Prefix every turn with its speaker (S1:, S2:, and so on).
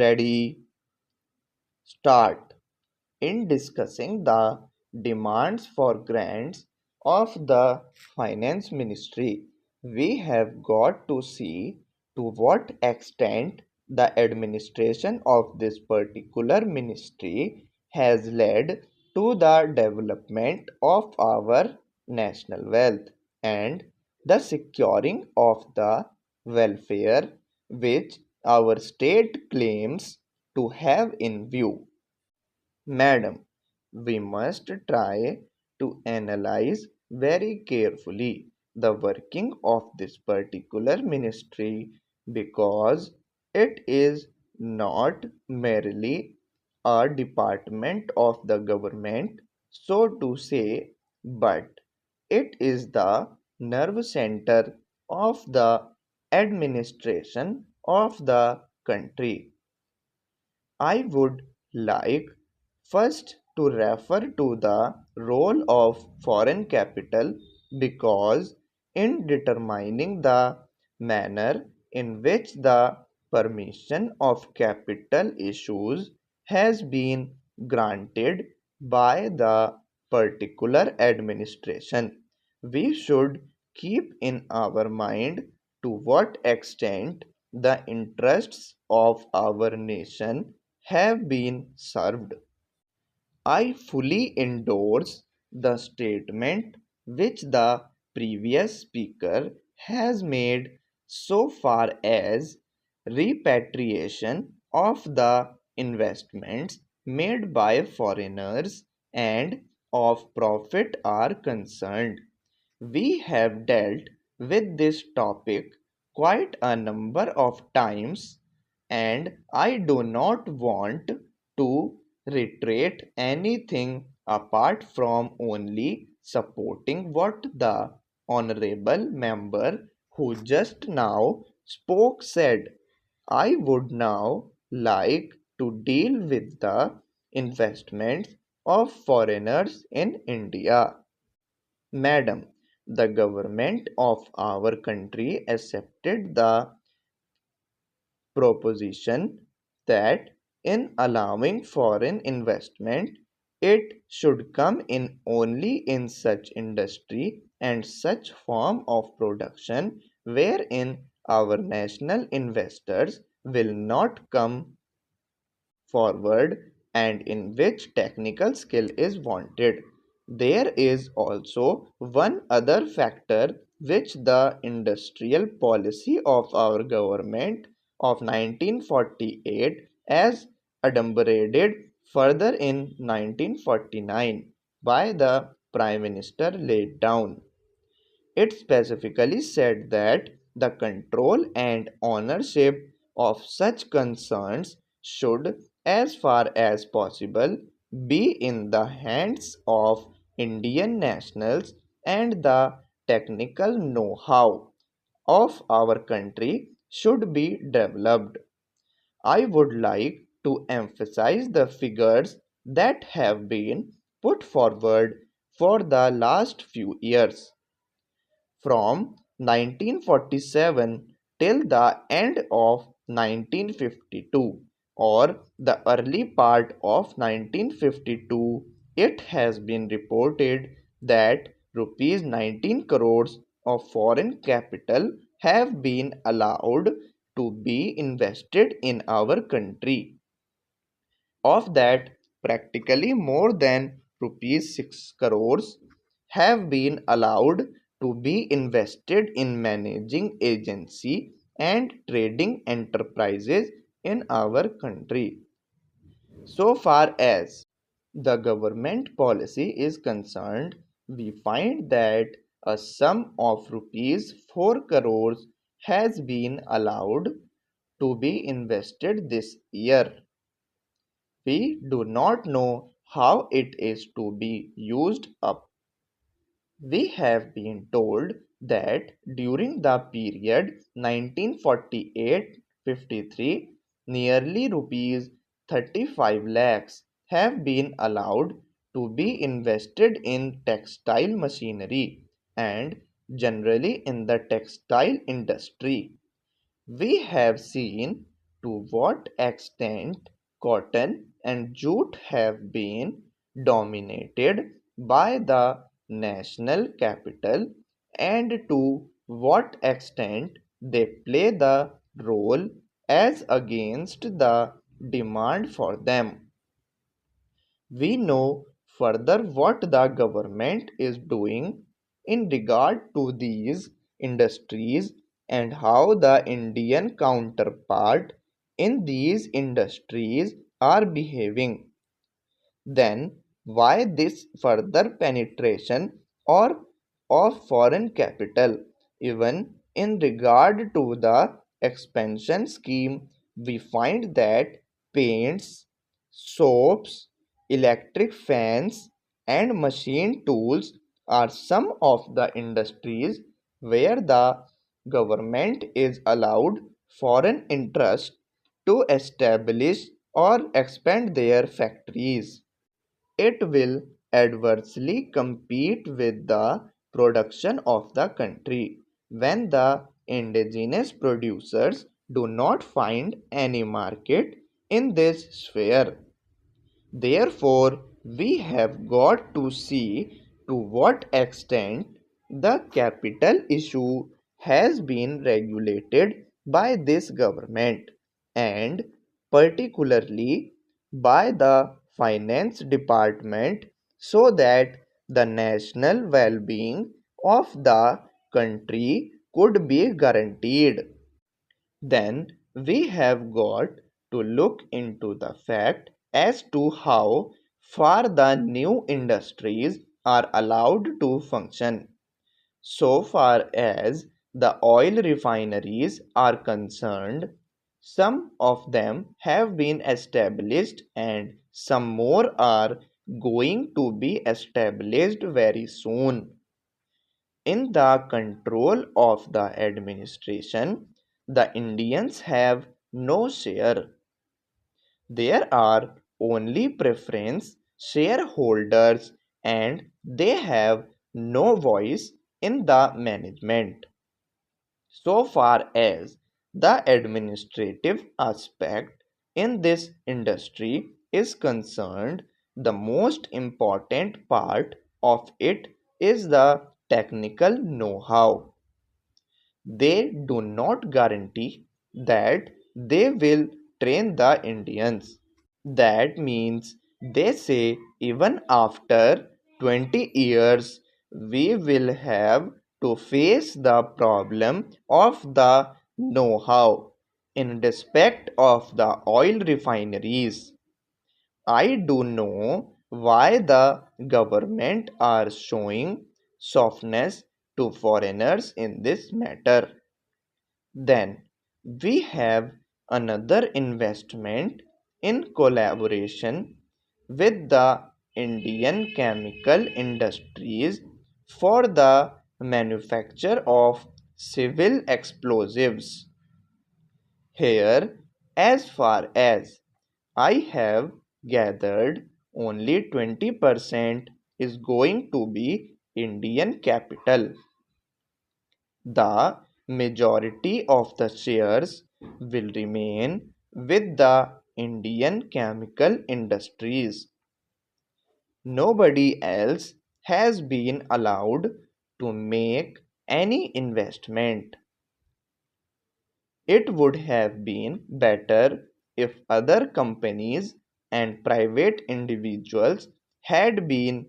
S1: Ready, start. In discussing the demands for grants of the Finance Ministry, we have got to see to what extent the administration of this particular ministry has led to the development of our national wealth and the securing of the welfare which our state claims to have in view. Madam, we must try to analyze very carefully the working of this particular ministry because it is not merely a department of the government, so to say, but it is the nerve center of the administration of the country. I would like first to refer to the role of foreign capital because in determining the manner in which the permission of capital issues has been granted by the particular administration, we should keep in our mind to what extent the interests of our nation have been served. I fully endorse the statement which the previous speaker has made so far as repatriation of the investments made by foreigners and of profit are concerned. We have dealt with this topic quite a number of times, and I do not want to reiterate anything apart from only supporting what the honorable member who just now spoke said. I would now like to deal with the investments of foreigners in India. Madam, the government of our country accepted the proposition that in allowing foreign investment, it should come in only in such industry and such form of production wherein our national investors will not come forward and in which technical skill is wanted. There is also one other factor which the industrial policy of our government of 1948 as adumbrated further in 1949 by the Prime Minister laid down. It specifically said that the control and ownership of such concerns should, as far as possible, be in the hands of Indian nationals and the technical know-how of our country should be developed. I would like to emphasize the figures that have been put forward for the last few years. From 1947 till the end of 1952 or the early part of 1952, it has been reported that rupees 19 crores of foreign capital have been allowed to be invested in our country. Of that, practically more than rupees 6 crores have been allowed to be invested in managing agency and trading enterprises in our country. So far as the government policy is concerned, we find that a sum of rupees 4 crores has been allowed to be invested this year. We do not know how it is to be used up. We have been told that during the period 1948-53, nearly rupees 35 lakhs have been allowed to be invested in textile machinery and generally in the textile industry. We have seen to what extent cotton and jute have been dominated by the national capital and to what extent they play the role as against the demand for them. We know further what the government is doing in regard to these industries and how the Indian counterpart in these industries are behaving. Then why this further penetration or of foreign capital? Even in regard to the expansion scheme, we find that paints, soaps, electric fans, and machine tools are some of the industries where the government is allowed foreign interests to establish or expand their factories. It will adversely compete with the production of the country when the indigenous producers do not find any market in this sphere. Therefore, we have got to see to what extent the capital issue has been regulated by this government and particularly by the finance department so that the national well-being of the country could be guaranteed. Then we have got to look into the fact as to how far the new industries are allowed to function. So far as the oil refineries are concerned, some of them have been established and some more are going to be established very soon. In the control of the administration, the Indians have no share. There are only preference shareholders and they have no voice in the management. So far as the administrative aspect in this industry is concerned, the most important part of it is the technical know-how. They do not guarantee that they will train the Indians. That means they say even after 20 years we will have to face the problem of the know-how in respect of the oil refineries. I do know why the government are showing softness to foreigners in this matter. Then we have another investment in collaboration with the Indian chemical industries for the manufacture of civil explosives. Here, as far as I have gathered, only 20% is going to be Indian capital. The majority of the shares will remain with the Indian chemical industries. Nobody else has been allowed to make any investment. It would have been better if other companies and private individuals had been